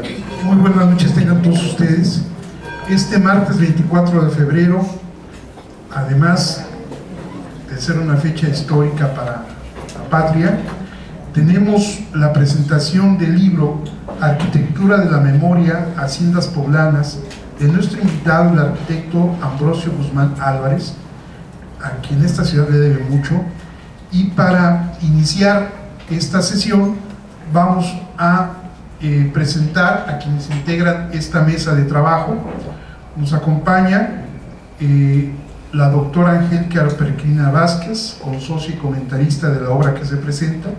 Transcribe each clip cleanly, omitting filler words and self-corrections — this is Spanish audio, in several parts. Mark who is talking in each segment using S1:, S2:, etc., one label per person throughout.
S1: Muy buenas noches tengan todos ustedes. Este martes 24 de febrero, además de ser una fecha histórica para la patria, tenemos la presentación del libro Arquitectura de la Memoria, Haciendas Poblanas, de nuestro invitado, el arquitecto Ambrosio Guzmán Álvarez, a quien esta ciudad le debe mucho. Y para iniciar esta sesión vamos a presentar a quienes integran esta mesa de trabajo. Nos acompaña la doctora Angélica Perquina Vázquez, consocio y comentarista de la obra que se presenta,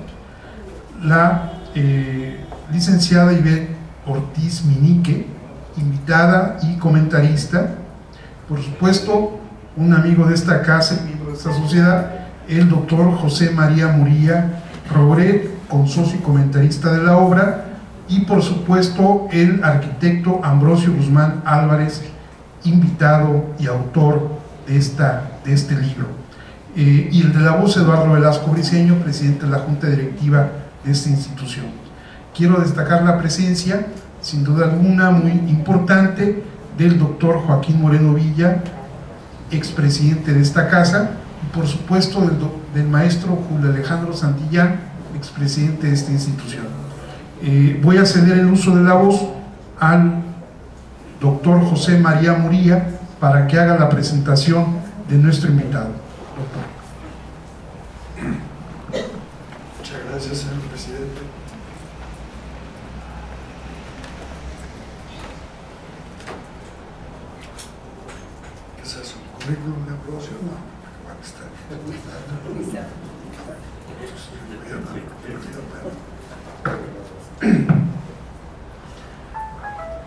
S1: la licenciada Ivette Ortiz Minique, invitada y comentarista, por supuesto un amigo de esta casa y miembro de esta sociedad, el doctor José María Murilla Roret, consocio y comentarista de la obra, y por supuesto el arquitecto Ambrosio Guzmán Álvarez, invitado y autor de este libro, y el de la voz, Eduardo Velasco Briceño, presidente de la Junta Directiva de esta institución. Quiero destacar la presencia, sin duda alguna muy importante, del doctor Joaquín Moreno Villa, expresidente de esta casa, y por supuesto del maestro Julio Alejandro Santillán, expresidente de esta institución. Voy a ceder el uso de la voz al doctor José María Murilla para que haga la presentación de nuestro invitado. Doctor.
S2: Muchas gracias, señor presidente. ¿Qué es eso? ¿Currículum de Ambrosio? No, van a estar.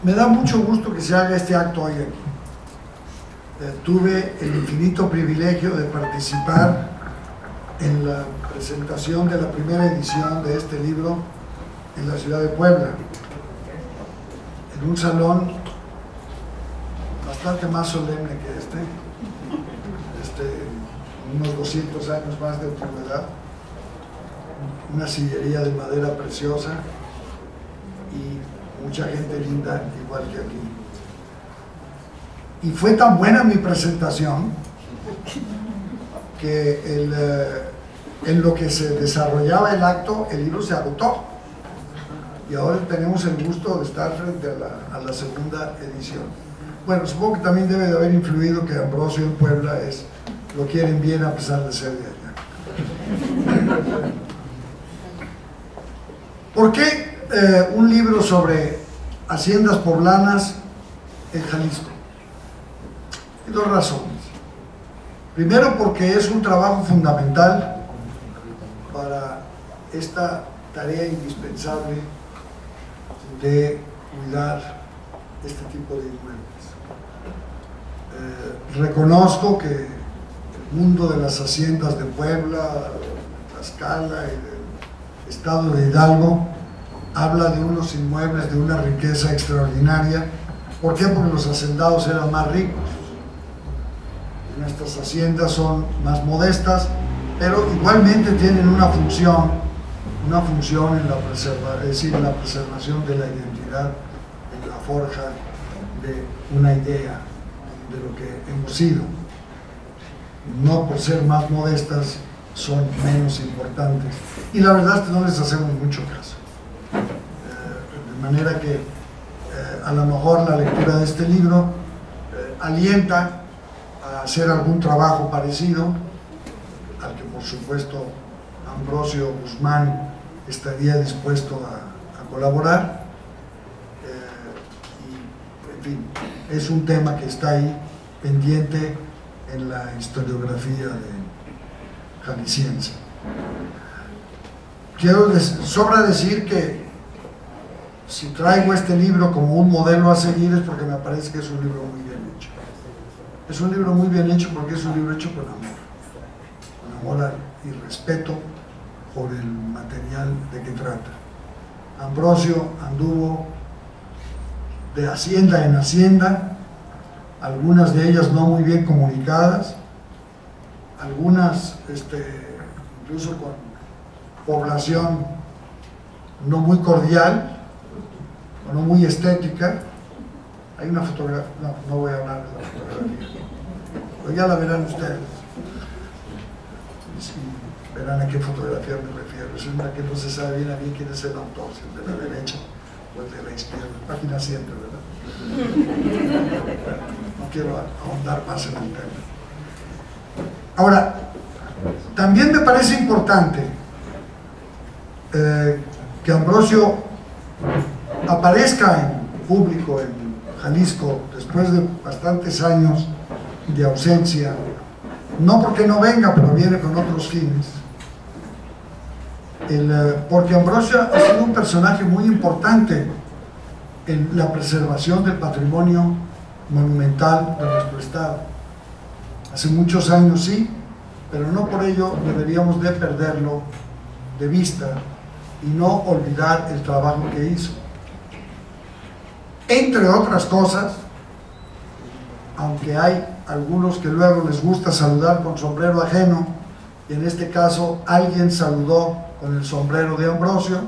S2: Me da mucho gusto que se haga este acto hoy aquí. Tuve el infinito privilegio de participar en la presentación de la primera edición de este libro en la ciudad de Puebla, en un salón bastante más solemne que unos 200 años más de antigüedad, una sillería de madera preciosa y mucha gente linda igual que aquí. Y fue tan buena mi presentación que en lo que se desarrollaba el acto, el libro se agotó, y ahora tenemos el gusto de estar frente a la segunda edición. Bueno, supongo que también debe de haber influido que Ambrosio en Puebla lo quieren bien a pesar de ser de allá. ¿Por qué un libro sobre haciendas poblanas en Jalisco? Hay dos razones. Primero, porque es un trabajo fundamental para esta tarea indispensable de cuidar este tipo de inmuebles. Reconozco que el mundo de las haciendas de Puebla, de Tlaxcala y del estado de Hidalgo habla de unos inmuebles de una riqueza extraordinaria. ¿Por qué? Porque los hacendados eran más ricos. Nuestras haciendas son más modestas, pero igualmente tienen una función en la preservación de la identidad, en la forja de una idea de lo que hemos sido. No por ser más modestas son menos importantes, y la verdad es que no les hacemos mucho caso, de manera que a lo mejor la lectura de este libro alienta a hacer algún trabajo parecido al que por supuesto Ambrosio Guzmán estaría dispuesto a colaborar, y en fin, es un tema que está ahí pendiente en la historiografía de jalisciense. Sobra decir que si traigo este libro como un modelo a seguir es porque me parece que es un libro muy bien hecho. Es un libro muy bien hecho porque es un libro hecho con amor y respeto por el material de que trata. Ambrosio anduvo de hacienda en hacienda, algunas de ellas no muy bien comunicadas, algunas incluso con población no muy cordial, con no muy estética. Hay una fotografía, no voy a hablar de la fotografía, pero ya la verán ustedes. Sí, verán a qué fotografía me refiero. Es una que no se sabe bien a bien quién es el autor, si el de la derecha o el de la izquierda. Página 7, ¿verdad? No quiero ahondar más en el tema. Ahora, también me parece importante que Ambrosio aparezca en público en Jalisco después de bastantes años de ausencia, no porque no venga, pero viene con otros fines, porque Ambrosio ha sido un personaje muy importante en la preservación del patrimonio monumental de nuestro estado. Hace muchos años sí, pero no por ello deberíamos de perderlo de vista y no olvidar el trabajo que hizo. Entre otras cosas, aunque hay algunos que luego les gusta saludar con sombrero ajeno, y en este caso alguien saludó con el sombrero de Ambrosio,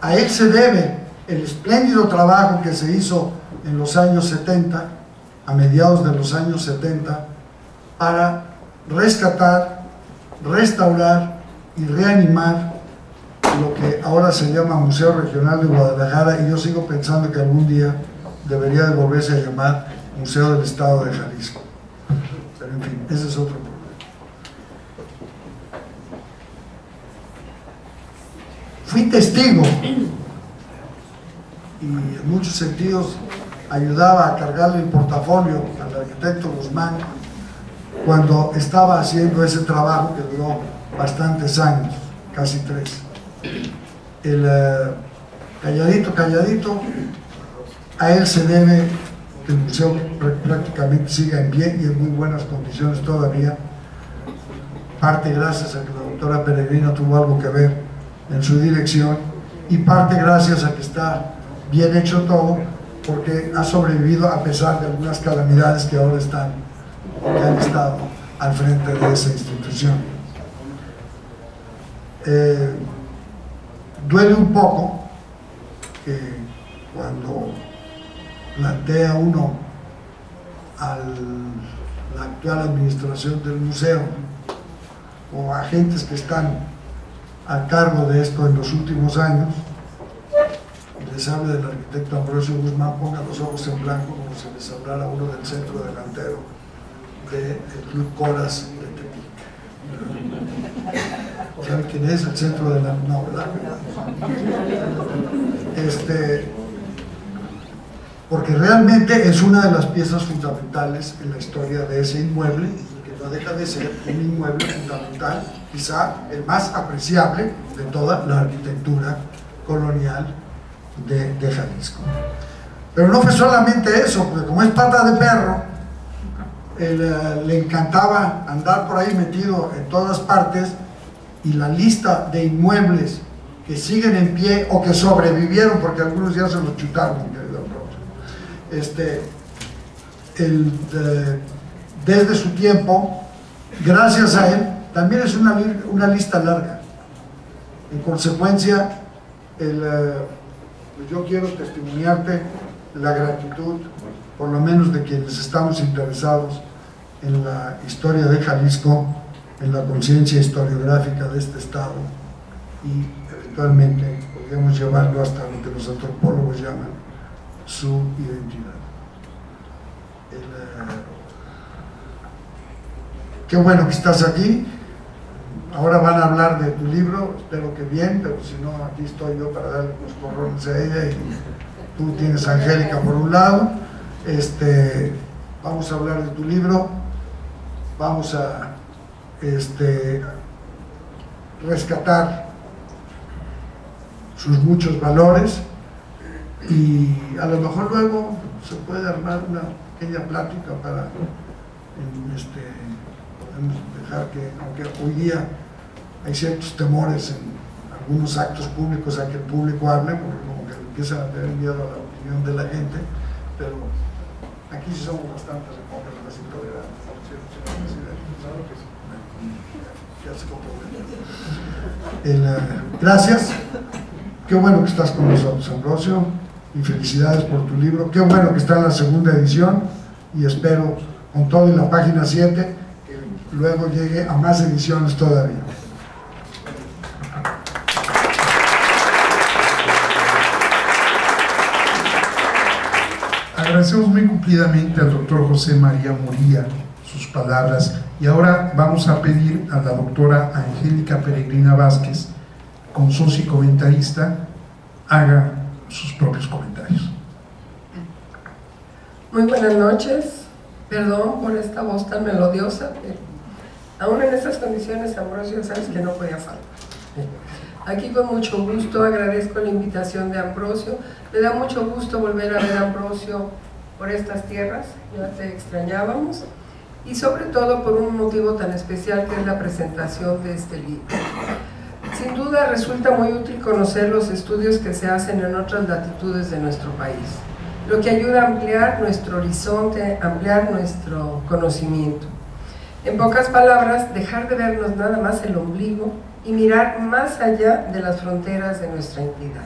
S2: a él se debe el espléndido trabajo que se hizo en los años 70, a mediados de los años 70, para rescatar, restaurar y reanimar lo que ahora se llama Museo Regional de Guadalajara, y yo sigo pensando que algún día debería de volverse a llamar Museo del Estado de Jalisco. Pero en fin, ese es otro problema. Fui testigo y en muchos sentidos ayudaba a cargarle el portafolio al arquitecto Guzmán cuando estaba haciendo ese trabajo que duró bastantes años, casi 3. Calladito, a él se debe que el museo prácticamente siga en pie y en muy buenas condiciones todavía, parte gracias a que la doctora Peregrino tuvo algo que ver en su dirección, y parte gracias a que está bien hecho todo, porque ha sobrevivido a pesar de algunas calamidades que ahora que han estado al frente de esa institución. Duele un poco que cuando plantea uno a la actual administración del museo o a agentes que están a cargo de esto en los últimos años, y les habla del arquitecto Ambrosio Guzmán, ponga los ojos en blanco como si les hablara uno del centro delantero del Club Coras de Tepic. ¿Saben quién es el centro delantero? No, ¿verdad? Porque realmente es una de las piezas fundamentales en la historia de ese inmueble, que no deja de ser un inmueble fundamental, quizá el más apreciable de toda la arquitectura colonial de Jalisco. Pero no fue solamente eso, porque como es pata de perro, le encantaba andar por ahí metido en todas partes, y la lista de inmuebles que siguen en pie o que sobrevivieron, porque algunos ya se los chutaron, desde su tiempo, gracias a él, también es una lista larga. En consecuencia, yo quiero testimoniarte la gratitud, por lo menos de quienes estamos interesados en la historia de Jalisco, en la conciencia historiográfica de este estado, y eventualmente podríamos llevarlo hasta lo que los antropólogos llaman su identidad. Qué bueno que estás aquí. Ahora van a hablar de tu libro, espero que bien, pero si no, aquí estoy yo para darle los corrones a ella, y tú tienes a Angélica por un lado. Vamos a hablar de tu libro, vamos a rescatar sus muchos valores, y a lo mejor luego se puede armar una pequeña plática para podemos dejar que, aunque hoy día hay ciertos temores en algunos actos públicos a que el público hable, porque como que empiezan a tener miedo a la opinión de la gente, pero aquí sí somos bastante demócratas y tolerantes, ¿cierto, señor presidente? Ya se comprobó. Gracias Qué bueno que estás con nosotros, Ambrosio, y felicidades por tu libro. Qué bueno que está en la segunda edición, y espero con todo en la página 7 que luego llegue a más ediciones todavía.
S1: Agradecemos muy cumplidamente al doctor José María Muría sus palabras, y ahora vamos a pedir a la doctora Angélica Peregrina Vázquez, consocia y comentarista, haga sus propios comentarios.
S3: Muy buenas noches, perdón por esta voz tan melodiosa, pero aún en estas condiciones, Ambrosio, sabes que no podía faltar. Aquí con mucho gusto agradezco la invitación de Ambrosio, me da mucho gusto volver a ver a Ambrosio por estas tierras, ya te extrañábamos, y sobre todo por un motivo tan especial que es la presentación de este libro. Sin duda resulta muy útil conocer los estudios que se hacen en otras latitudes de nuestro país, lo que ayuda a ampliar nuestro horizonte, ampliar nuestro conocimiento. En pocas palabras, dejar de vernos nada más el ombligo y mirar más allá de las fronteras de nuestra entidad.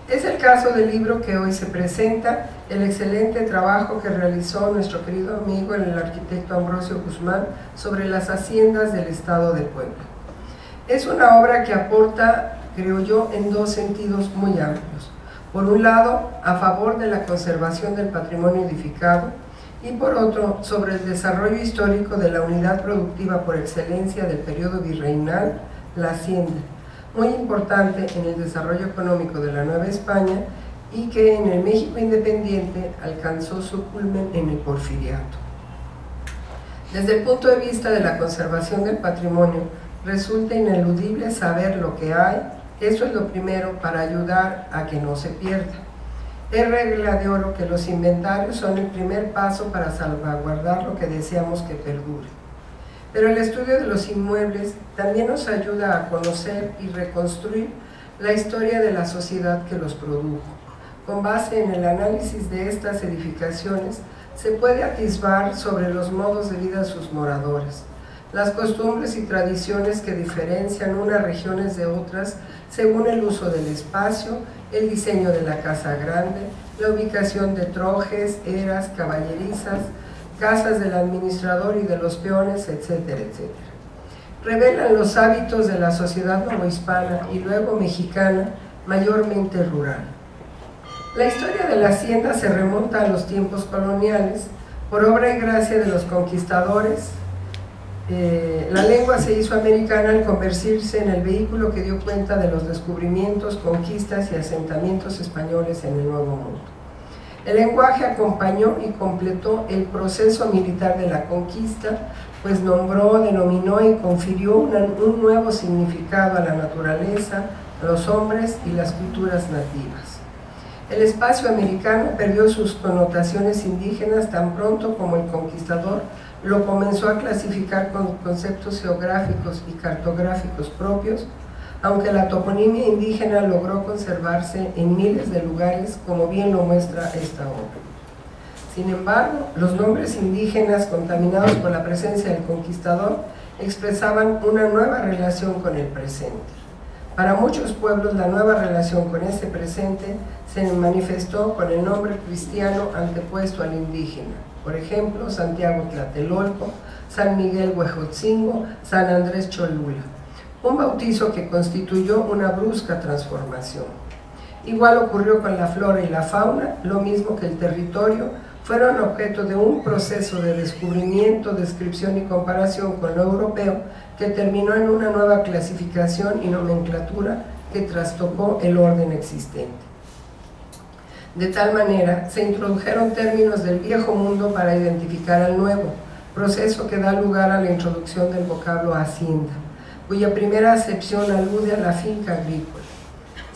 S3: Es el caso del libro que hoy se presenta, el excelente trabajo que realizó nuestro querido amigo, el arquitecto Ambrosio Guzmán, sobre las haciendas del estado de Puebla. Es una obra que aporta, creo yo, en dos sentidos muy amplios. Por un lado, a favor de la conservación del patrimonio edificado, y por otro, sobre el desarrollo histórico de la unidad productiva por excelencia del periodo virreinal, la hacienda, muy importante en el desarrollo económico de la Nueva España y que en el México independiente alcanzó su culmen en el Porfiriato. Desde el punto de vista de la conservación del patrimonio, resulta ineludible saber lo que hay. Eso es lo primero para ayudar a que no se pierda. Es regla de oro que los inventarios son el primer paso para salvaguardar lo que deseamos que perdure. Pero el estudio de los inmuebles también nos ayuda a conocer y reconstruir la historia de la sociedad que los produjo. Con base en el análisis de estas edificaciones, se puede atisbar sobre los modos de vida de sus moradores, las costumbres y tradiciones que diferencian unas regiones de otras según el uso del espacio, el diseño de la casa grande, la ubicación de trojes, eras, caballerizas, casas del administrador y de los peones, etcétera, etcétera. Revelan los hábitos de la sociedad novohispana y luego mexicana, mayormente rural. La historia de la hacienda se remonta a los tiempos coloniales, por obra y gracia de los conquistadores. La lengua se hizo americana al convertirse en el vehículo que dio cuenta de los descubrimientos, conquistas y asentamientos españoles en el Nuevo Mundo. El lenguaje acompañó y completó el proceso militar de la conquista, pues nombró, denominó y confirió un nuevo significado a la naturaleza, a los hombres y las culturas nativas. El espacio americano perdió sus connotaciones indígenas tan pronto como el conquistador lo comenzó a clasificar con conceptos geográficos y cartográficos propios, aunque la toponimia indígena logró conservarse en miles de lugares, como bien lo muestra esta obra. Sin embargo, los nombres indígenas contaminados por la presencia del conquistador expresaban una nueva relación con el presente. Para muchos pueblos, la nueva relación con ese presente se manifestó con el nombre cristiano antepuesto al indígena. Por ejemplo, Santiago Tlatelolco, San Miguel Huejotzingo, San Andrés Cholula. Un bautizo que constituyó una brusca transformación. Igual ocurrió con la flora y la fauna, lo mismo que el territorio, fueron objeto de un proceso de descubrimiento, descripción y comparación con lo europeo que terminó en una nueva clasificación y nomenclatura que trastocó el orden existente. De tal manera, se introdujeron términos del viejo mundo para identificar al nuevo, proceso que da lugar a la introducción del vocablo hacienda, cuya primera acepción alude a la finca agrícola.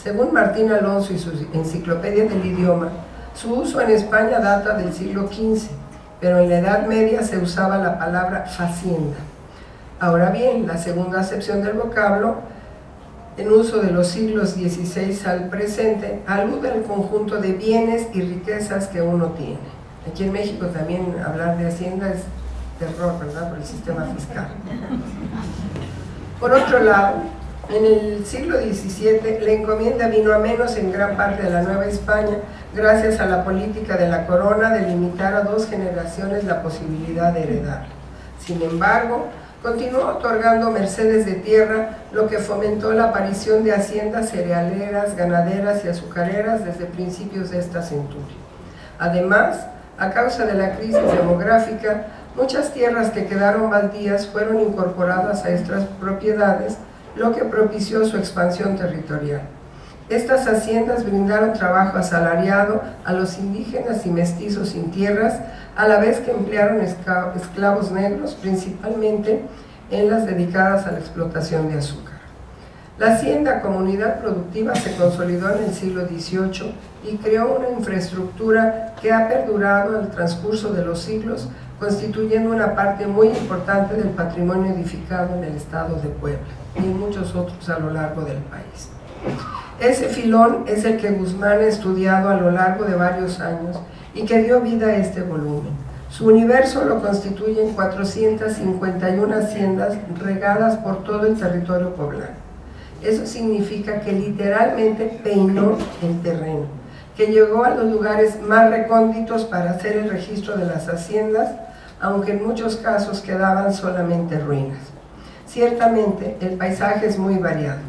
S3: Según Martín Alonso y su Enciclopedia del Idioma, su uso en España data del siglo XV, pero en la Edad Media se usaba la palabra facienda. Ahora bien, la segunda acepción del vocablo, en uso de los siglos XVI al presente, alude al conjunto de bienes y riquezas que uno tiene. Aquí en México también hablar de hacienda es terror, ¿verdad?, por el sistema fiscal. Por otro lado, En el siglo XVII, la encomienda vino a menos en gran parte de la Nueva España, gracias a la política de la corona de limitar a 2 generaciones la posibilidad de heredar. Sin embargo, continuó otorgando mercedes de tierra, lo que fomentó la aparición de haciendas cerealeras, ganaderas y azucareras desde principios de esta centuria. Además, a causa de la crisis demográfica, muchas tierras que quedaron baldías fueron incorporadas a estas propiedades, lo que propició su expansión territorial. Estas haciendas brindaron trabajo asalariado a los indígenas y mestizos sin tierras, a la vez que emplearon esclavos negros, principalmente en las dedicadas a la explotación de azúcar. La hacienda comunidad productiva se consolidó en el siglo XVIII y creó una infraestructura que ha perdurado al transcurso de los siglos, constituyendo una parte muy importante del patrimonio edificado en el estado de Puebla y en muchos otros a lo largo del país. Ese filón es el que Guzmán ha estudiado a lo largo de varios años y que dio vida a este volumen. Su universo lo constituyen 451 haciendas regadas por todo el territorio poblano. Eso significa que literalmente peinó el terreno, que llegó a los lugares más recónditos para hacer el registro de las haciendas, aunque en muchos casos quedaban solamente ruinas. Ciertamente, el paisaje es muy variado.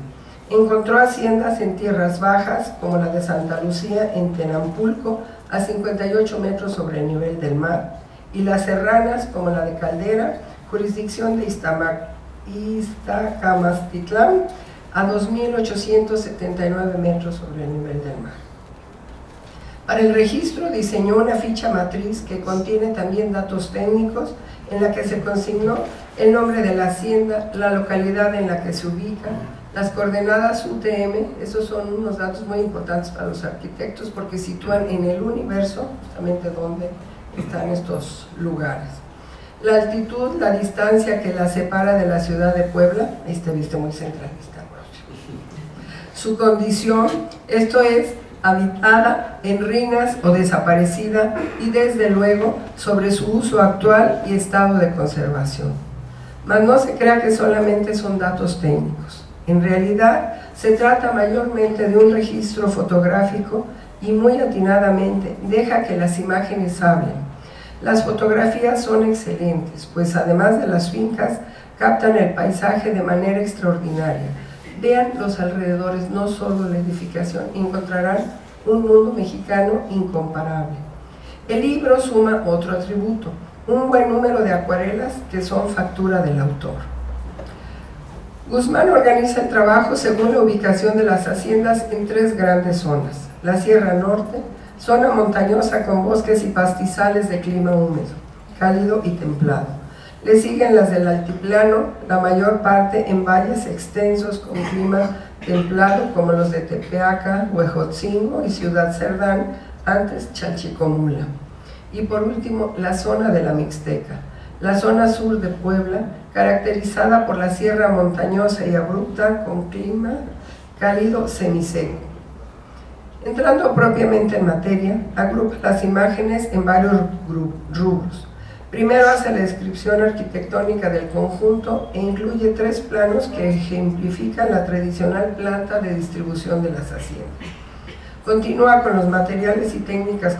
S3: Encontró haciendas en tierras bajas, como la de Santa Lucía en Tenampulco, a 58 metros sobre el nivel del mar, y las serranas, como la de Caldera, jurisdicción de Iztacamastitlán, a 2.879 metros sobre el nivel del mar. Para el registro diseñó una ficha matriz que contiene también datos técnicos, en la que se consignó el nombre de la hacienda, la localidad en la que se ubica, las coordenadas UTM. Esos son unos datos muy importantes para los arquitectos porque sitúan en el universo justamente donde están estos lugares. La altitud, la distancia que la separa de la ciudad de Puebla, viste muy centralista. Su condición, esto es, habitada, en ruinas o desaparecida, y desde luego sobre su uso actual y estado de conservación. Mas no se crea que solamente son datos técnicos. En realidad, se trata mayormente de un registro fotográfico y muy atinadamente deja que las imágenes hablen. Las fotografías son excelentes, pues además de las fincas, captan el paisaje de manera extraordinaria. Vean los alrededores, no solo la edificación, encontrarán un mundo mexicano incomparable. El libro suma otro atributo, un buen número de acuarelas que son factura del autor. Guzmán organiza el trabajo según la ubicación de las haciendas en 3 grandes zonas: la Sierra Norte, zona montañosa con bosques y pastizales de clima húmedo, cálido y templado. Le siguen las del altiplano, la mayor parte en valles extensos con clima templado como los de Tepeaca, Huejotzingo y Ciudad Cerdán, antes Chalchicomula. Y por último, la zona de la Mixteca, la zona sur de Puebla, caracterizada por la sierra montañosa y abrupta con clima cálido semiseco. Entrando propiamente en materia, agrupa las imágenes en varios rubros. Primero hace la descripción arquitectónica del conjunto e incluye 3 planos que ejemplifican la tradicional planta de distribución de las haciendas. Continúa con los materiales y técnicas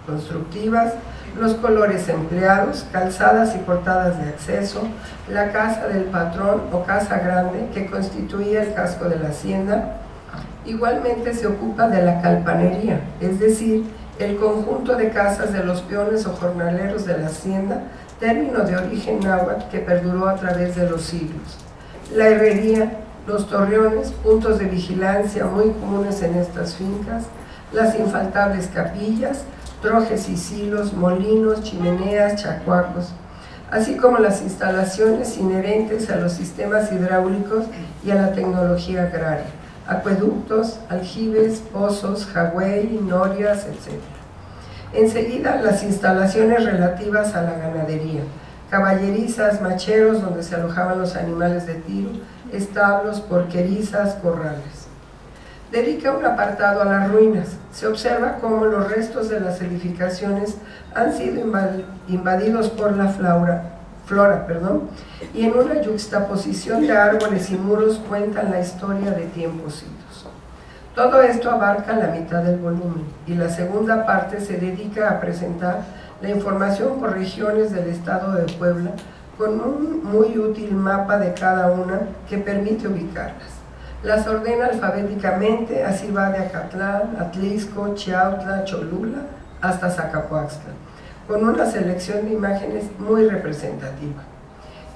S3: constructivas, los colores empleados, calzadas y portadas de acceso, la casa del patrón o casa grande que constituía el casco de la hacienda. Igualmente se ocupa de la calpanería, es decir, el conjunto de casas de los peones o jornaleros de la hacienda, término de origen náhuatl que perduró a través de los siglos. La herrería, los torreones, puntos de vigilancia muy comunes en estas fincas, las infaltables capillas, trojes y silos, molinos, chimeneas, chacuacos, así como las instalaciones inherentes a los sistemas hidráulicos y a la tecnología agraria, acueductos, aljibes, pozos, jagüey, norias, etc. Enseguida, las instalaciones relativas a la ganadería, caballerizas, macheros donde se alojaban los animales de tiro, establos, porquerizas, corrales. Dedica un apartado a las ruinas. Se observa cómo los restos de las edificaciones han sido invadidos por la y en una yuxtaposición de árboles y muros cuentan la historia de tiempos idos. Todo esto abarca la mitad del volumen y la segunda parte se dedica a presentar la información por regiones del estado de Puebla con un muy útil mapa de cada una que permite ubicarlas. Las ordena alfabéticamente, así va de Acatlán, Atlisco, Chiautla, Cholula hasta Zacapoaxtla, con una selección de imágenes muy representativa.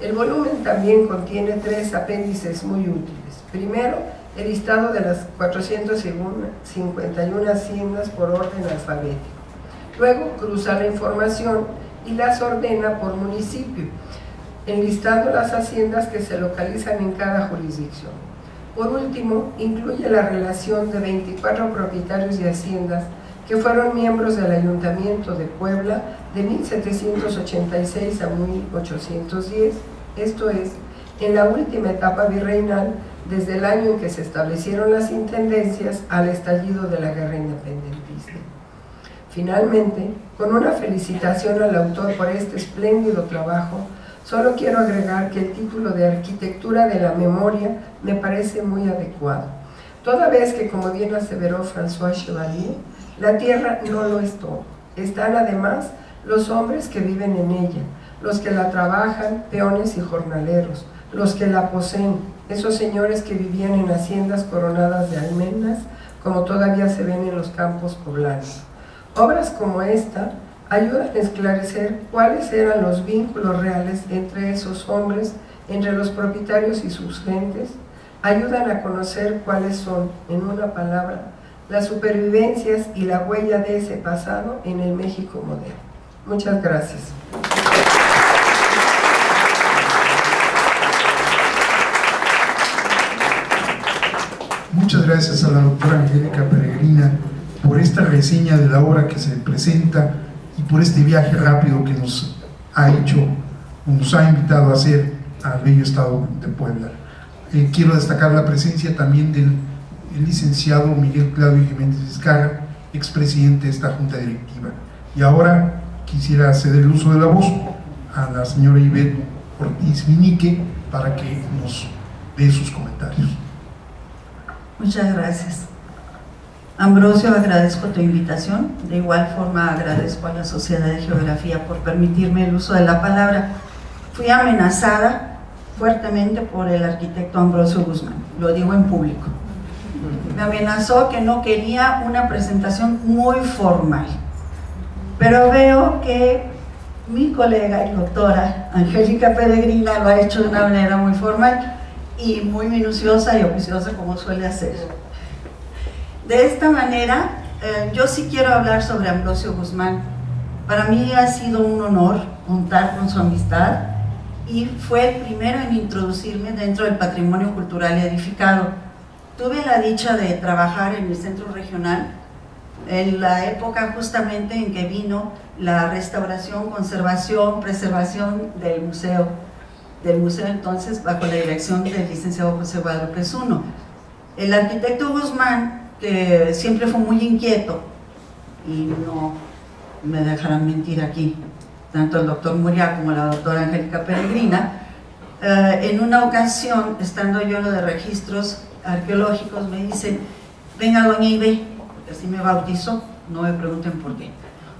S3: El volumen también contiene 3 apéndices muy útiles. Primero, el listado de las 451 haciendas por orden alfabético. Luego, cruza la información y las ordena por municipio, enlistando las haciendas que se localizan en cada jurisdicción. Por último, incluye la relación de 24 propietarios de haciendas que fueron miembros del Ayuntamiento de Puebla de 1786 a 1810, esto es, en la última etapa virreinal, desde el año en que se establecieron las intendencias al estallido de la guerra independentista. Finalmente, con una felicitación al autor por este espléndido trabajo, solo quiero agregar que el título de Arquitectura de la Memoria me parece muy adecuado, toda vez que, como bien aseveró François Chevalier, la tierra no lo es todo. Están además los hombres que viven en ella, los que la trabajan, peones y jornaleros, los que la poseen, esos señores que vivían en haciendas coronadas de almenas, como todavía se ven en los campos poblanos. Obras como esta ayudan a esclarecer cuáles eran los vínculos reales entre esos hombres, entre los propietarios y sus gentes, ayudan a conocer cuáles son, en una palabra, las supervivencias y la huella de ese pasado en el México moderno. Muchas gracias.
S1: Muchas gracias a la doctora Angélica Peregrina por esta reseña de la obra que se presenta y por este viaje rápido que nos ha hecho, nos ha invitado a hacer al bello estado de Puebla. Quiero destacar la presencia también del licenciado Miguel Claudio Jiménez Vizcarra, expresidente de esta junta directiva. Y ahora quisiera ceder el uso de la voz a la señora Ivette Ortiz Minique para que nos dé sus comentarios.
S4: Muchas gracias. Ambrosio, agradezco tu invitación. De igual forma agradezco a la Sociedad de Geografía por permitirme el uso de la palabra. Fui amenazada fuertemente por el arquitecto Ambrosio Guzmán, lo digo en público. Me amenazó que no quería una presentación muy formal, pero veo que mi colega y doctora Angélica Peregrina lo ha hecho de una manera muy formal y muy minuciosa y oficiosa, como suele hacer. De esta manera, yo sí quiero hablar sobre Ambrosio Guzmán. Para mí ha sido un honor contar con su amistad y fue el primero en introducirme dentro del patrimonio cultural edificado. Tuve la dicha de trabajar en el centro regional en la época justamente en que vino la restauración, conservación, preservación del museo entonces bajo la dirección del licenciado José Guadalupe Zuno. El arquitecto Guzmán, que siempre fue muy inquieto, y no me dejarán mentir aquí, tanto el doctor Muriá como la doctora Angélica Peregrina, en una ocasión, estando yo en lo de registros arqueológicos, me dice: venga doña Ibe, porque así me bautizó, no me pregunten por qué,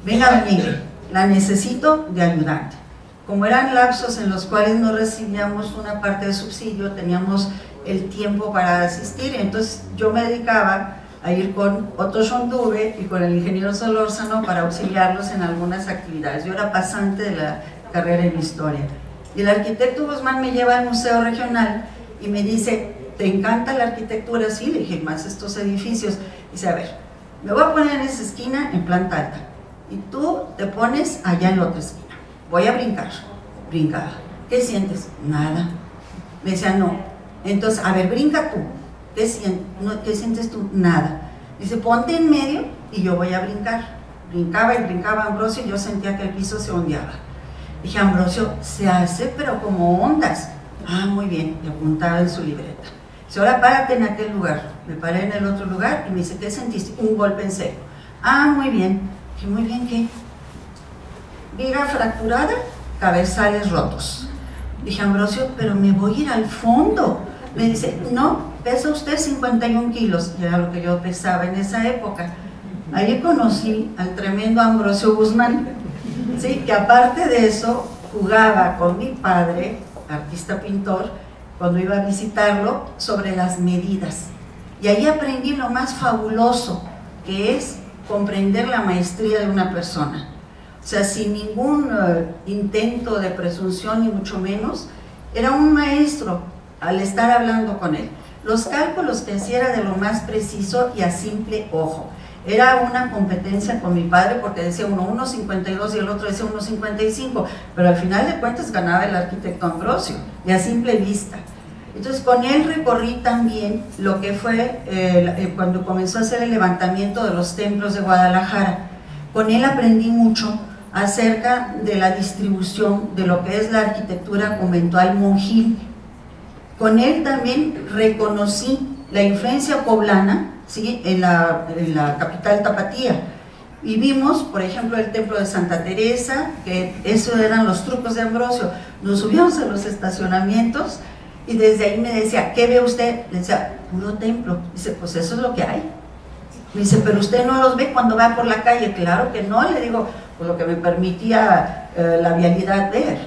S4: venga doña Ibe, la necesito de ayudante. Como eran lapsos en los cuales no recibíamos una parte de subsidio, teníamos el tiempo para asistir, entonces yo me dedicaba a ir con Otto Schondube y con el ingeniero Solórzano para auxiliarlos en algunas actividades. Yo era pasante de la carrera en historia. Y el arquitecto Guzmán me lleva al Museo Regional y me dice: ¿te encanta la arquitectura? Sí, le dije, más estos edificios. Dice: a ver, me voy a poner en esa esquina en planta alta y tú te pones allá en la otra esquina. Voy a brincar. Brincaba. ¿Qué sientes? Nada. Me decía: no. Entonces, a ver, brinca tú. ¿Qué sientes tú? Nada. Dice: ponte en medio y yo voy a brincar. Brincaba y brincaba Ambrosio y yo sentía que el piso se ondeaba. Dije: Ambrosio, se hace pero como ondas. Ah, muy bien. Y apuntaba en su libreta. Dice: ahora párate en aquel lugar. Me paré en el otro lugar y me dice: ¿qué sentiste? Un golpe en seco. Ah, muy bien. Dije: muy bien, ¿qué? Viga fracturada cabezales rotos. Dije, Ambrosio, pero me voy a ir al fondo. Me dice, no, pesa usted 51 kilos, y era lo que yo pesaba en esa época. Ahí conocí al tremendo Ambrosio Guzmán, ¿sí? Que aparte de eso, jugaba con mi padre, artista pintor, cuando iba a visitarlo, sobre las medidas. Y ahí aprendí lo más fabuloso, que es comprender la maestría de una persona. O sea, sin ningún intento de presunción, ni mucho menos, era un maestro al estar hablando con él. Los cálculos que hacía era de lo más preciso y a simple ojo. Era una competencia con mi padre, porque decía uno 1.52 y el otro decía 1.55, pero al final de cuentas ganaba el arquitecto Ambrosio, y a simple vista. Entonces con él recorrí también lo que fue cuando comenzó a hacer el levantamiento de los templos de Guadalajara. Con él aprendí mucho acerca de la distribución de lo que es la arquitectura conventual monjil. Con él también reconocí la influencia poblana, ¿sí? en la capital tapatía, y vimos, por ejemplo, el templo de Santa Teresa, que eso eran los trucos de Ambrosio. Nos subíamos a los estacionamientos y desde ahí me decía, ¿qué ve usted? Le decía, puro templo. Dice, pues eso es lo que hay. Me dice, pero usted no los ve cuando va por la calle. Claro que no, le digo, pues lo que me permitía la vialidad ver.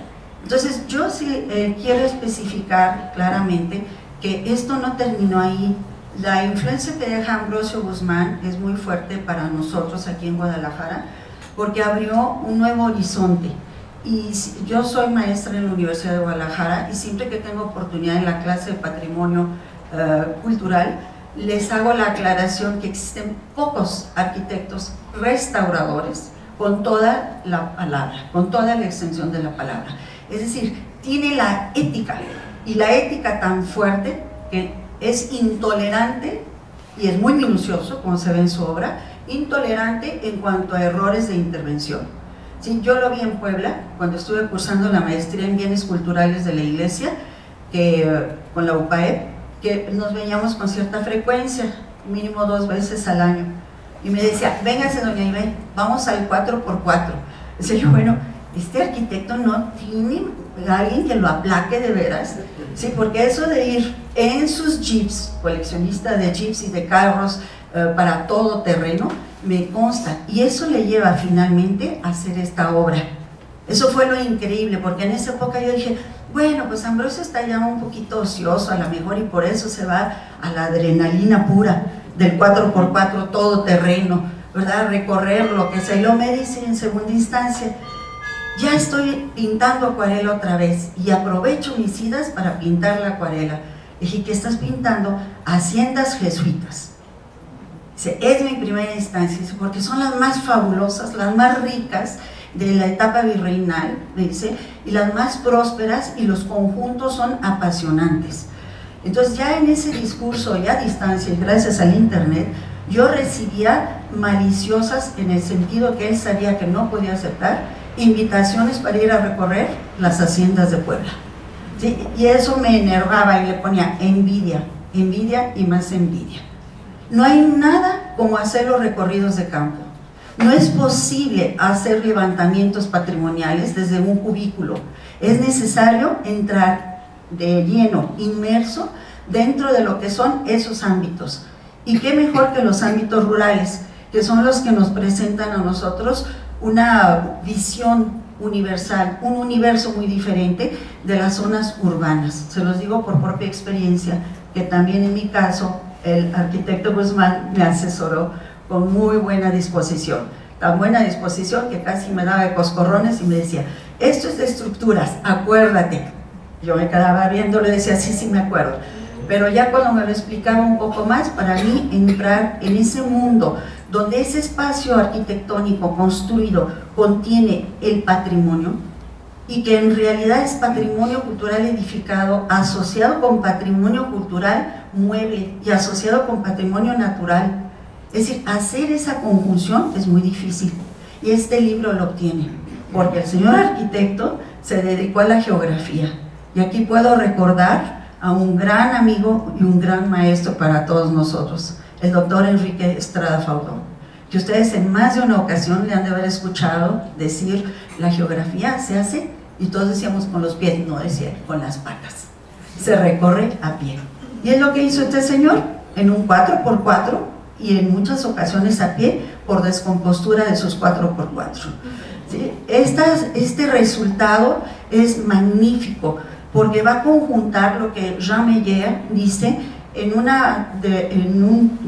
S4: Entonces yo sí quiero especificar claramente que esto no terminó ahí. La influencia que deja Ambrosio Guzmán es muy fuerte para nosotros aquí en Guadalajara, porque abrió un nuevo horizonte. Y yo soy maestra en la Universidad de Guadalajara, y siempre que tengo oportunidad en la clase de patrimonio cultural, les hago la aclaración que existen pocos arquitectos restauradores con toda la palabra, con toda la extensión de la palabra. Es decir, tiene la ética, y la ética tan fuerte que es intolerante, y es muy minucioso, como se ve en su obra, intolerante en cuanto a errores de intervención. Sí, yo lo vi en Puebla, cuando estuve cursando la maestría en bienes culturales de la iglesia, con la UPAEP, que nos veíamos con cierta frecuencia, mínimo 2 veces al año. Y me decía, véngase doña Ibe, vamos al 4x4. Decía yo, bueno, este arquitecto no tiene alguien que lo aplaque de veras, sí, porque eso de ir en sus jeeps, coleccionista de jeeps y de carros para todo terreno, me consta, y eso le lleva finalmente a hacer esta obra. Eso fue lo increíble, porque en esa época yo dije, bueno, pues Ambrosio está ya un poquito ocioso a lo mejor, y por eso se va a la adrenalina pura del 4x4 todo terreno, ¿verdad? Recorrer lo que sea. Y luego me dice en segunda instancia, ya estoy pintando acuarela otra vez, y aprovecho mis idas para pintar la acuarela. Dije, ¿qué estás pintando? Haciendas jesuitas. Dice, es mi primera instancia, dice, porque son las más fabulosas, las más ricas de la etapa virreinal, dice, y las más prósperas, y los conjuntos son apasionantes. Entonces ya en ese discurso, ya a distancia, y gracias al internet, yo recibía maliciosas, en el sentido que él sabía que no podía aceptar, invitaciones para ir a recorrer las haciendas de Puebla, ¿sí? Y eso me enervaba, y le ponía envidia, envidia y más envidia. No hay nada como hacer los recorridos de campo. No es posible hacer levantamientos patrimoniales desde un cubículo. Es necesario entrar de lleno, inmerso, dentro de lo que son esos ámbitos. Y qué mejor que los ámbitos rurales, que son los que nos presentan a nosotros una visión universal, un universo muy diferente de las zonas urbanas. Se los digo por propia experiencia, que también en mi caso el arquitecto Guzmán me asesoró con muy buena disposición, tan buena disposición que casi me daba de coscorrones y me decía, esto es de estructuras, acuérdate. Yo me quedaba viéndolo y decía, sí, sí me acuerdo, pero ya cuando me lo explicaba un poco más, para mí entrar en ese mundo donde ese espacio arquitectónico construido contiene el patrimonio, y que en realidad es patrimonio cultural edificado, asociado con patrimonio cultural mueble y asociado con patrimonio natural. Es decir, hacer esa conjunción es muy difícil, y este libro lo obtiene, porque el señor arquitecto se dedicó a la geografía, y aquí puedo recordar a un gran amigo y un gran maestro para todos nosotros, el doctor Enrique Estrada Faudón, que ustedes en más de una ocasión le han de haber escuchado decir, la geografía se hace Y todos decíamos con los pies, no, decía con las patas. Se recorre a pie. Y es lo que hizo este señor en un 4x4 y en muchas ocasiones a pie por descompostura de sus 4x4. ¿Sí? Este resultado es magnífico porque va a conjuntar lo que Jean Meyer dice en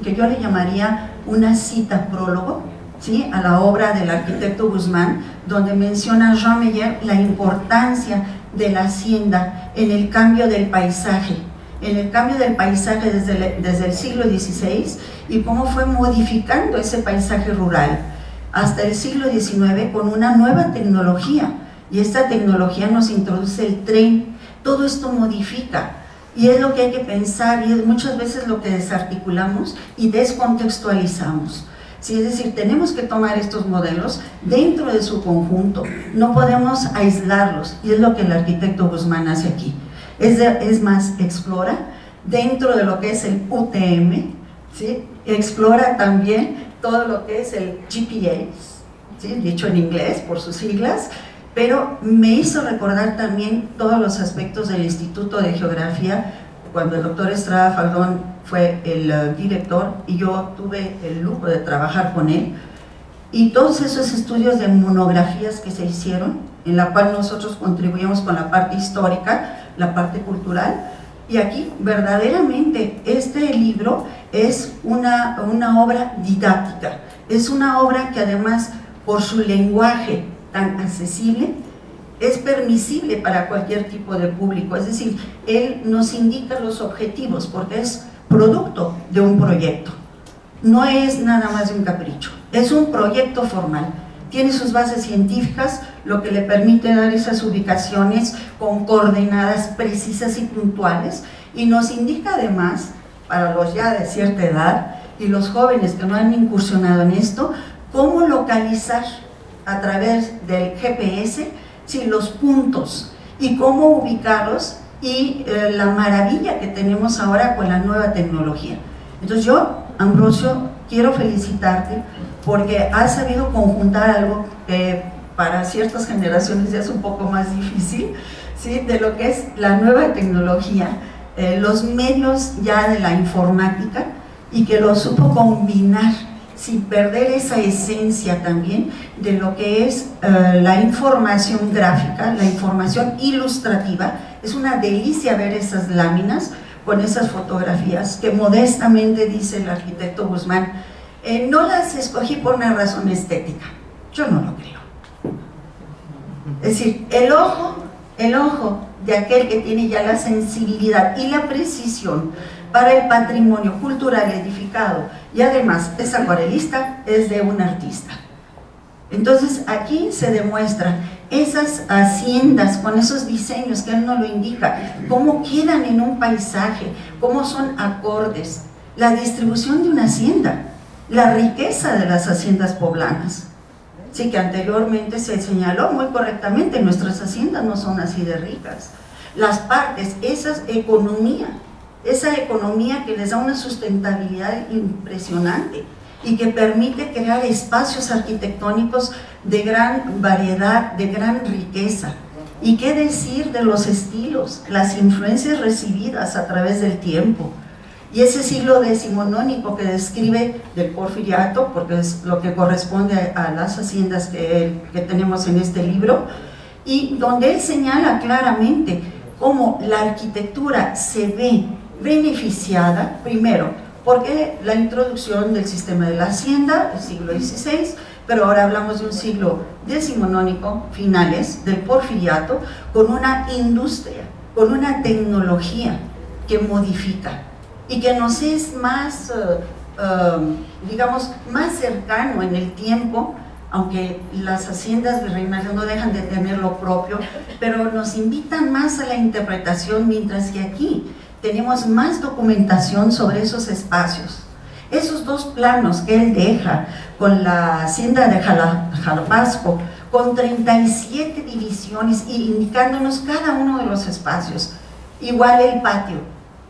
S4: que yo le llamaría una cita prólogo, ¿sí?, a la obra del arquitecto Guzmán, donde menciona Jean Meyer la importancia de la hacienda en el cambio del paisaje, desde el siglo XVI y cómo fue modificando ese paisaje rural hasta el siglo XIX con una nueva tecnología, y esta tecnología nos introduce el tren. Todo esto modifica, y es lo que hay que pensar, y es muchas veces lo que desarticulamos y descontextualizamos. Sí, es decir, tenemos que tomar estos modelos dentro de su conjunto, no podemos aislarlos, y es lo que el arquitecto Guzmán hace aquí. Es más, explora dentro de lo que es el UTM, ¿sí?, explora también todo lo que es el GPA, ¿sí?, dicho en inglés por sus siglas, pero me hizo recordar también todos los aspectos del Instituto de Geografía, cuando el doctor Estrada Faldón fue el director y yo tuve el lujo de trabajar con él, y todos esos estudios de monografías que se hicieron, en la cual nosotros contribuimos con la parte histórica, la parte cultural, y aquí verdaderamente este libro es una obra didáctica, es una obra que además por su lenguaje tan accesible es permisible para cualquier tipo de público, es decir, él nos indica los objetivos porque es producto de un proyecto, no es nada más de un capricho, es un proyecto formal, tiene sus bases científicas, lo que le permite dar esas ubicaciones con coordenadas precisas y puntuales, y nos indica además, para los ya de cierta edad y los jóvenes que no han incursionado en esto, cómo localizar a través del GPS, sí, los puntos y cómo ubicarlos, y la maravilla que tenemos ahora con la nueva tecnología. Entonces yo, Ambrosio, quiero felicitarte porque has sabido conjuntar algo que para ciertas generaciones ya es un poco más difícil, ¿sí?, de lo que es la nueva tecnología, los medios ya de la informática, y que lo supo combinar sin perder esa esencia también de lo que es la información gráfica, la información ilustrativa. Es una delicia ver esas láminas con esas fotografías que modestamente, dice el arquitecto Guzmán, no las escogí por una razón estética. Yo no lo creo. Es decir, el ojo de aquel que tiene ya la sensibilidad y la precisión para el patrimonio cultural edificado, y además es acuarelista, es de un artista. Entonces aquí se demuestra esas haciendas con esos diseños que él nos lo indica, cómo quedan en un paisaje, cómo son acordes, la distribución de una hacienda, la riqueza de las haciendas poblanas. Sí, que anteriormente se señaló muy correctamente, nuestras haciendas no son así de ricas. Las partes, esa economía que les da una sustentabilidad impresionante y que permite crear espacios arquitectónicos de gran variedad, de gran riqueza. ¿Y qué decir de los estilos, las influencias recibidas a través del tiempo? Y ese siglo decimonónico que describe del Porfiriato, porque es lo que corresponde a las haciendas que tenemos en este libro, y donde él señala claramente cómo la arquitectura se ve beneficiada, primero, porque la introducción del sistema de la hacienda, el siglo XVI, pero ahora hablamos de un siglo decimonónico, finales, del Porfiriato, con una industria, con una tecnología que modifica y que nos es más, digamos, más cercano en el tiempo, aunque las haciendas virreinales no dejan de tener lo propio, pero nos invitan más a la interpretación, mientras que aquí tenemos más documentación sobre esos espacios. Esos dos planos que él deja con la hacienda de Jalapasco, con 37 divisiones, indicándonos cada uno de los espacios. Igual el patio,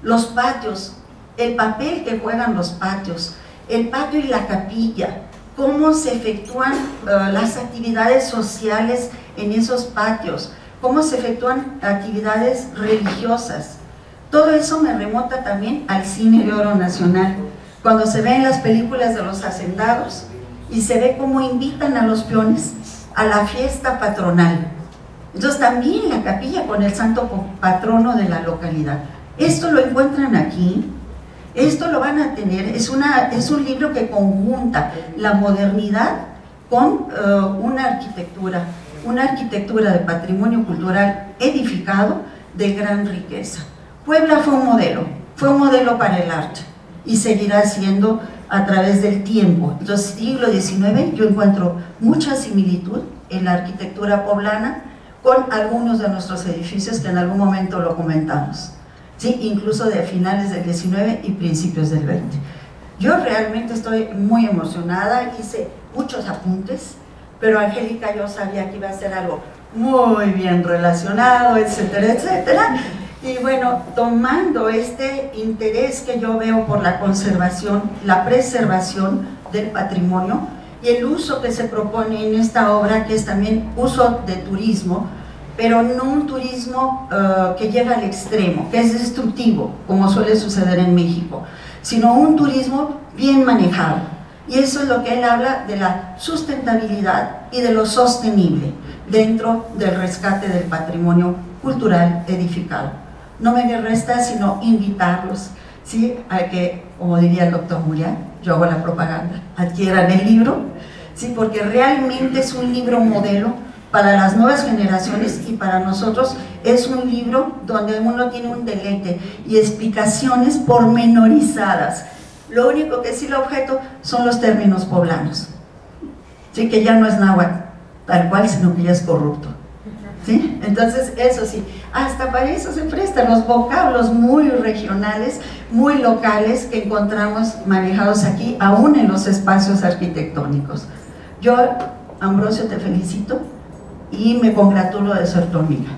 S4: los patios, el papel que juegan los patios, el patio y la capilla, cómo se efectúan las actividades sociales en esos patios, cómo se efectúan actividades religiosas. Todo eso me remota también al cine de oro nacional, cuando se ven las películas de los hacendados y se ve cómo invitan a los peones a la fiesta patronal. Entonces también la capilla con el santo patrono de la localidad. Esto lo encuentran aquí, esto lo van a tener, es un libro que conjunta la modernidad con una arquitectura de patrimonio cultural edificado de gran riqueza. Puebla fue un modelo para el arte y seguirá siendo a través del tiempo. Entonces, siglo XIX, yo encuentro mucha similitud en la arquitectura poblana con algunos de nuestros edificios que en algún momento lo comentamos, ¿sí? Incluso de finales del XIX y principios del XX. Yo realmente estoy muy emocionada, hice muchos apuntes, pero Angélica yo sabía que iba a ser algo muy bien relacionado, etcétera, etcétera. Y bueno, tomando este interés que yo veo por la conservación, la preservación del patrimonio y el uso que se propone en esta obra, que es también uso de turismo, pero no un turismo que llega al extremo, que es destructivo, como suele suceder en México, sino un turismo bien manejado. Y eso es lo que él habla de la sustentabilidad y de lo sostenible dentro del rescate del patrimonio cultural edificado. No me resta sino invitarlos, ¿sí?, a que, como diría el doctor Muriel, yo hago la propaganda, adquieran el libro, ¿sí?, porque realmente es un libro modelo para las nuevas generaciones y para nosotros es un libro donde uno tiene un deleite y explicaciones pormenorizadas. Lo único que sí lo objeto son los términos poblanos, ¿sí?, que ya no es náhuatl tal cual, sino que ya es corrupto, ¿sí? Entonces, eso sí, hasta para eso se prestan los vocablos muy regionales, muy locales que encontramos manejados aquí, aún en los espacios arquitectónicos. Yo, Ambrosio, te felicito y me congratulo de ser tu amiga.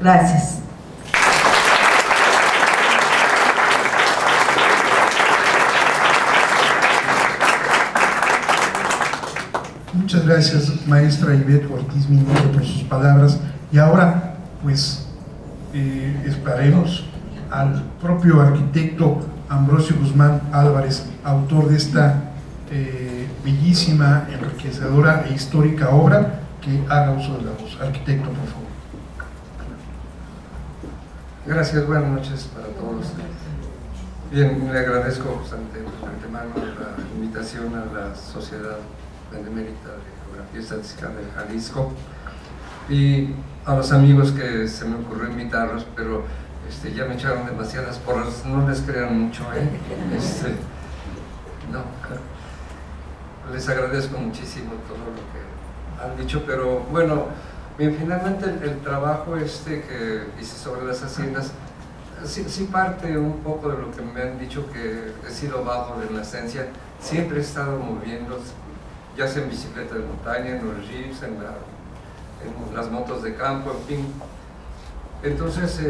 S4: Gracias.
S1: Muchas gracias, maestra Ivette Ortiz Minero, por sus palabras. Y ahora, pues, esperaremos al propio arquitecto Ambrosio Guzmán Álvarez, autor de esta bellísima, enriquecedora e histórica obra, que haga uso de la voz. Arquitecto, por favor.
S5: Gracias, buenas noches para todos. Bien, le agradezco de antemano la invitación a la Sociedad Benemérita de Geografía y Estadística de Jalisco y a los amigos que se me ocurrió invitarlos, pero ya me echaron demasiadas porras, no les crean mucho, no, les agradezco muchísimo todo lo que han dicho, pero bueno, bien, finalmente el trabajo que hice sobre las haciendas sí parte un poco de lo que me han dicho, que he sido bajo en la esencia, siempre he estado moviendo, ya sea en bicicleta de montaña, en los jeeps, en las motos de campo, en fin. Entonces,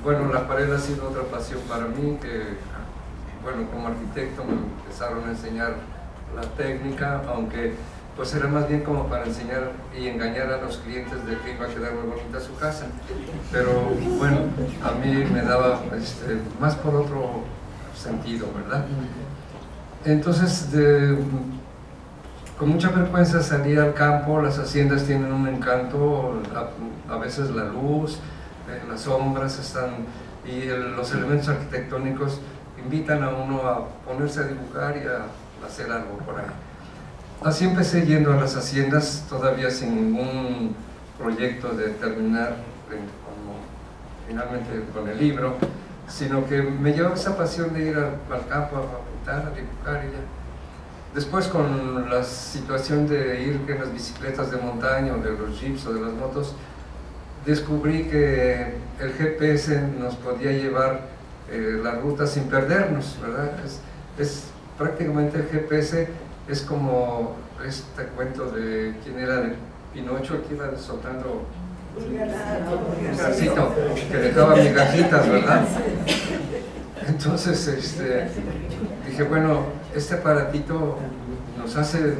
S5: bueno, la acuarela ha sido otra pasión para mí, que, bueno, como arquitecto me empezaron a enseñar la técnica, aunque pues era más bien como para enseñar y engañar a los clientes de que iba a quedar muy bonita su casa, pero bueno, a mí me daba más por otro sentido, ¿verdad? Entonces, con mucha frecuencia salía al campo, las haciendas tienen un encanto, a veces la luz, las sombras están, y los elementos arquitectónicos invitan a uno a ponerse a dibujar y a hacer algo por ahí. Así empecé yendo a las haciendas, todavía sin ningún proyecto de terminar finalmente con el libro, sino que me llevaba esa pasión de ir al campo a pintar, a dibujar y ya. Después, con la situación de ir en las bicicletas de montaña o de los jeeps o de las motos, descubrí que el GPS nos podía llevar la ruta sin perdernos, ¿verdad? Es prácticamente el GPS es como este cuento de quién era, de Pinocho, el que iba soltando un garcito que dejaba migajitas, ¿verdad? Entonces dije, bueno, este aparatito nos hace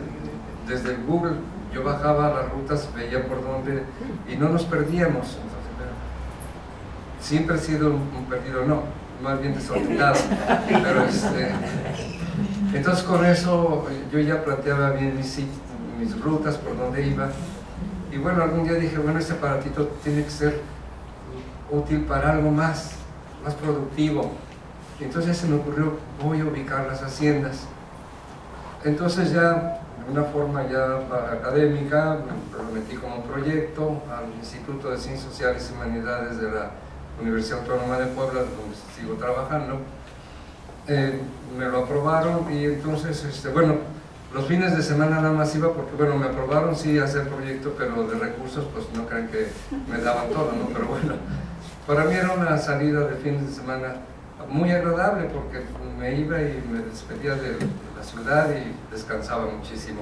S5: desde el Google, yo bajaba las rutas, veía por dónde y no nos perdíamos. Entonces, siempre he sido un perdido, no, más bien desordenado, pero entonces con eso yo ya planteaba bien mis rutas, por dónde iba, y bueno, algún día dije, bueno, este aparatito tiene que ser útil para algo más productivo. Entonces se me ocurrió, voy a ubicar las haciendas. Entonces ya, de una forma ya académica, me metí como proyecto al Instituto de Ciencias Sociales y Humanidades de la Universidad Autónoma de Puebla, donde sigo trabajando. Me lo aprobaron y entonces, bueno, los fines de semana nada más iba porque, bueno, me aprobaron sí hacer proyecto, pero de recursos, pues no crean que me daban todo, ¿no? Pero bueno, para mí era una salida de fines de semana muy agradable porque me iba y me despedía de la ciudad y descansaba muchísimo.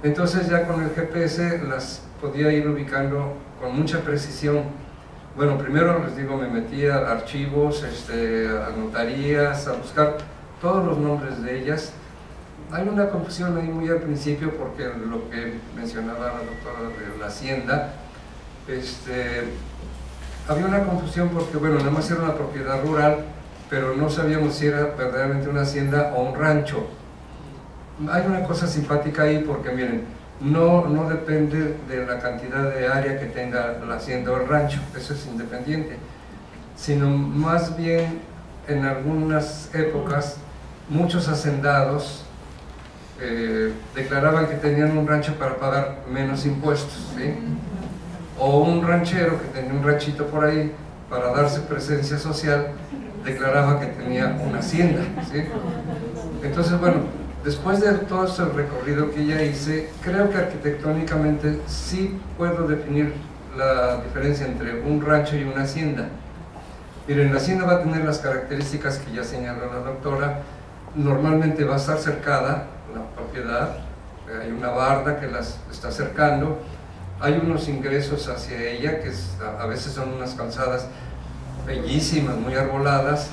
S5: Entonces ya con el GPS las podía ir ubicando con mucha precisión. Bueno, primero les digo, me metí a archivos, a notarías, a buscar todos los nombres de ellas. Hay una confusión ahí muy al principio porque lo que mencionaba la doctora de la hacienda, había una confusión porque, bueno, nada más era una propiedad rural, pero no sabíamos si era verdaderamente una hacienda o un rancho. Hay una cosa simpática ahí porque, miren, no depende de la cantidad de área que tenga la hacienda o el rancho, eso es independiente, sino más bien en algunas épocas muchos hacendados declaraban que tenían un rancho para pagar menos impuestos, ¿sí? O un ranchero que tenía un ranchito por ahí para darse presencia social declaraba que tenía una hacienda, ¿sí? Entonces, bueno, después de todo ese recorrido que ya hice, creo que arquitectónicamente sí puedo definir la diferencia entre un rancho y una hacienda. Miren, la hacienda va a tener las características que ya señaló la doctora. Normalmente va a estar cercada la propiedad, hay una barda que las está cercando, hay unos ingresos hacia ella que a veces son unas calzadas bellísimas, muy arboladas,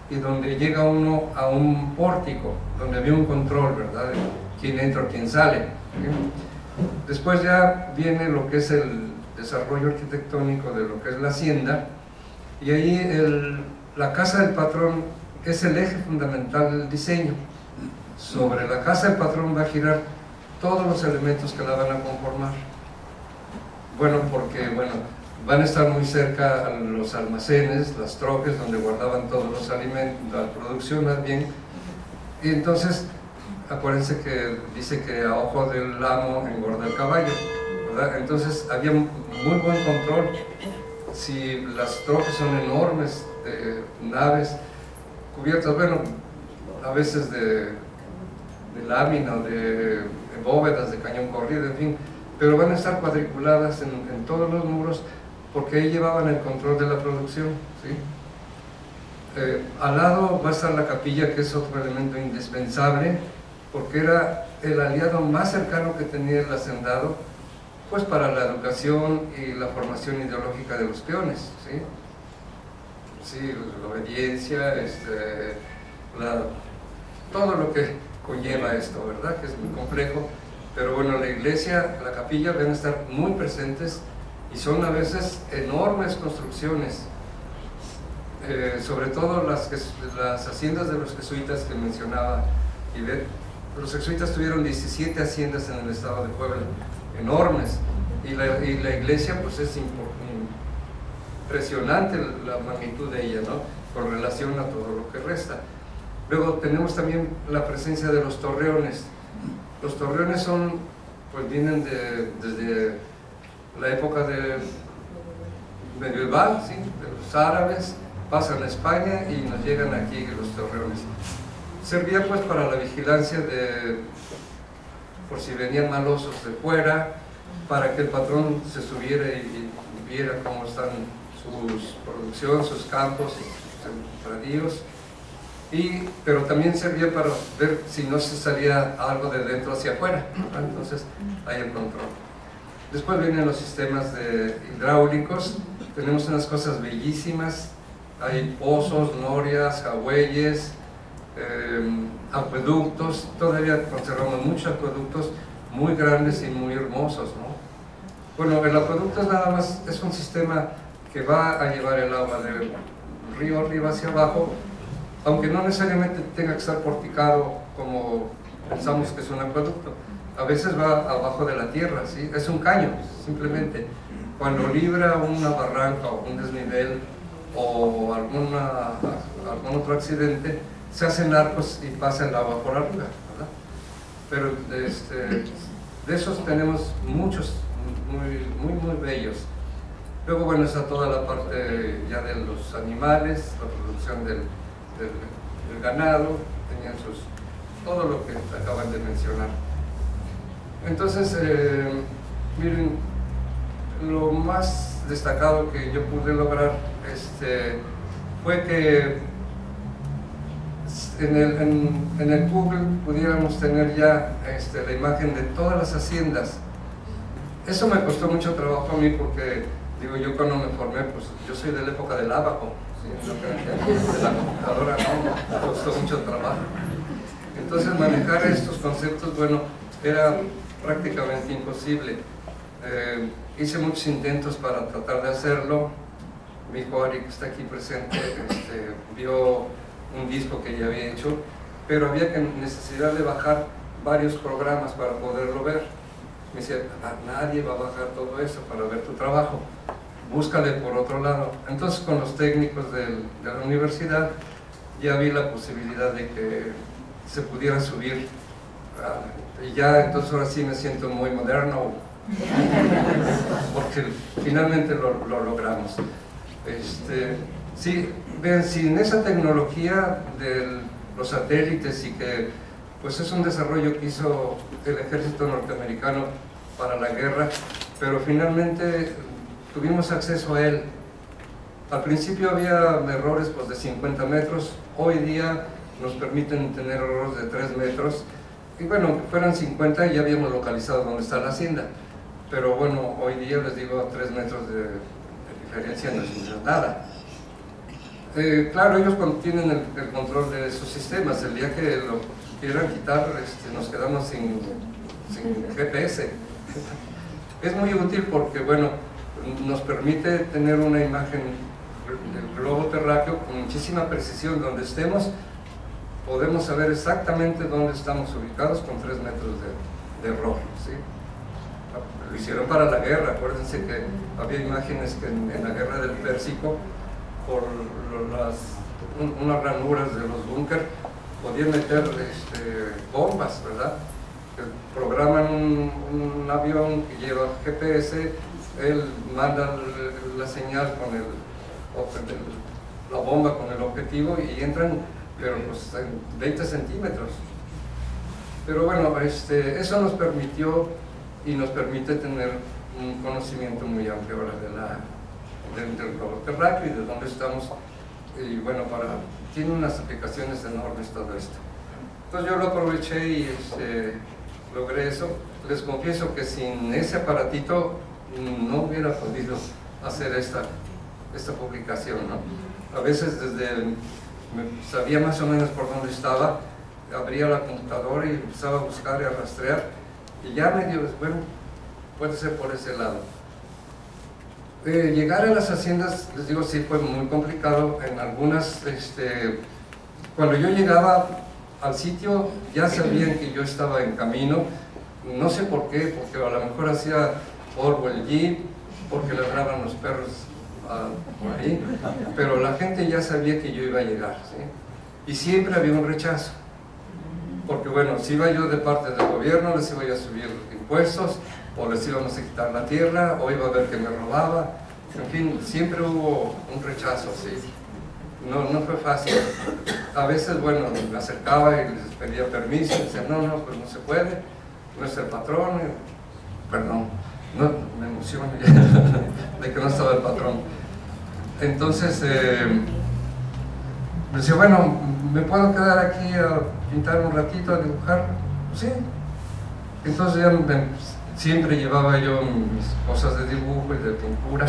S5: y donde llega uno a un pórtico, donde había un control, ¿verdad?, de quién entra o quién sale. Después ya viene lo que es el desarrollo arquitectónico de lo que es la hacienda, y ahí la casa del patrón es el eje fundamental del diseño. Sobre la casa del patrón va a girar todos los elementos que la van a conformar. Bueno, porque van a estar muy cerca a los almacenes, las trojes donde guardaban todos los alimentos, la producción más bien, y entonces acuérdense que dice que a ojo del amo engorda el caballo, ¿verdad? Entonces había muy buen control. Si las trojes son enormes, naves cubiertas, bueno, a veces de lámina o de bóvedas de cañón corrido, en fin, pero van a estar cuadriculadas en todos los muros porque ahí llevaban el control de la producción, ¿sí? Al lado va a estar la capilla, que es otro elemento indispensable porque era el aliado más cercano que tenía el hacendado, pues para la educación y la formación ideológica de los peones, ¿sí? Sí, la obediencia, todo lo que conlleva esto, ¿verdad?, que es muy complejo, pero bueno, la iglesia, la capilla van a estar muy presentes y son a veces enormes construcciones, sobre todo las haciendas de los jesuitas que mencionaba Ivette. Los jesuitas tuvieron 17 haciendas en el estado de Puebla, enormes, y la iglesia pues es impresionante la magnitud de ella, ¿no?, con relación a todo lo que resta. Luego tenemos también la presencia de los torreones. Los torreones vienen desde la época medieval, ¿sí?, de los árabes, pasan a España y nos llegan aquí los torreones. Servía pues para la vigilancia por si venían malosos de fuera, para que el patrón se subiera y viera cómo están sus producciones, sus campos, sus sembradíos. Pero también servía para ver si no se salía algo de dentro hacia afuera, ¿no? Entonces hay el control. Después vienen los sistemas hidráulicos. Tenemos unas cosas bellísimas, hay pozos, norias, jagüeyes, acueductos. Todavía conservamos muchos acueductos muy grandes y muy hermosos, ¿no? Bueno, el acueducto es nada más, es un sistema que va a llevar el agua del río arriba hacia abajo, aunque no necesariamente tenga que estar porticado como pensamos que es un acueducto. A veces va abajo de la tierra, ¿sí? Es un caño, simplemente. Cuando libra una barranca o un desnivel o algún otro accidente, se hacen arcos y pasa el agua por arriba, ¿verdad? Pero de esos tenemos muchos, muy bellos. Luego, bueno, está toda la parte ya de los animales, la producción del ganado, tenían todo lo que acaban de mencionar. Entonces, miren, lo más destacado que yo pude lograr fue que en el Google pudiéramos tener ya la imagen de todas las haciendas. Eso me costó mucho trabajo a mí porque, digo, yo cuando me formé, pues yo soy de la época del Abaco, ¿sí? De la computadora, no, me costó mucho trabajo. Entonces manejar estos conceptos, bueno, era prácticamente imposible. Hice muchos intentos para tratar de hacerlo. Mi hijo Ari, que está aquí presente, vio un disco que ya había hecho, pero había necesidad de bajar varios programas para poderlo ver. Me decía, nadie va a bajar todo eso para ver tu trabajo, búscale por otro lado. Entonces con los técnicos de la universidad ya vi la posibilidad de que se pudiera subir, y ya entonces ahora sí me siento muy moderno, porque finalmente lo logramos. Sí, vean, sin esa tecnología de los satélites y que pues es un desarrollo que hizo el ejército norteamericano para la guerra, pero finalmente tuvimos acceso a él. Al principio había errores pues, de 50 metros, hoy día nos permiten tener errores de 3 metros, y bueno, aunque fueran 50 ya habíamos localizado dónde está la hacienda, pero bueno, hoy día les digo, a 3 metros de diferencia no es nada. Claro, ellos tienen el control de sus sistemas. El día que lo quieran quitar, nos quedamos sin GPS. Es muy útil porque, bueno, nos permite tener una imagen del globo terráqueo con muchísima precisión. Donde estemos, podemos saber exactamente dónde estamos ubicados con 3 metros de error, ¿sí? Lo hicieron para la guerra. Acuérdense que había imágenes que en la guerra del Pérsico, por unas ranuras de los búnker, podían meter bombas, ¿verdad? Que programan un avión que lleva GPS, él manda la señal con la bomba con el objetivo y entran, pero pues en 20 centímetros. Pero bueno, eso nos permitió y nos permite tener un conocimiento muy amplio ahora del globo terráqueo y de dónde estamos, y bueno, tiene unas aplicaciones enormes todo esto. Entonces yo lo aproveché y logré eso. Les confieso que sin ese aparatito no hubiera podido hacer esta publicación, ¿no? A veces sabía más o menos por dónde estaba, abría la computadora y empezaba a buscar y a rastrear, y ya medio, bueno, puede ser por ese lado. Llegar a las haciendas, les digo, sí fue muy complicado. En algunas, cuando yo llegaba al sitio, ya sabían que yo estaba en camino. No sé por qué, porque a lo mejor hacía polvo el jeep, porque ladraban los perros por ahí, pero la gente ya sabía que yo iba a llegar, ¿sí? Y siempre había un rechazo, porque bueno, si iba yo de parte del gobierno, les iba yo a subir impuestos, o les íbamos a quitar la tierra, o iba a ver que me robaba. En fin, siempre hubo un rechazo, ¿sí? No fue fácil. A veces, bueno, me acercaba y les pedía permiso, y decían, no, pues no se puede, no es el patrón. Perdón, no, me emociono ya de que no estaba el patrón. Entonces, me decía, bueno, ¿me puedo quedar aquí a pintar un ratito, a dibujar? Sí. Entonces ya siempre llevaba yo mis cosas de dibujo y de pintura,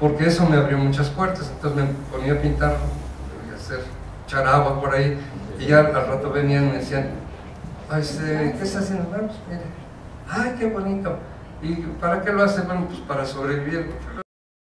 S5: porque eso me abrió muchas puertas. Entonces me ponía a pintar y echar agua por ahí, y ya al rato venían y me decían, ¿qué está haciendo? Bueno, pues mire, ¡ay, qué bonito! ¿Y para qué lo hace? Bueno, pues para sobrevivir.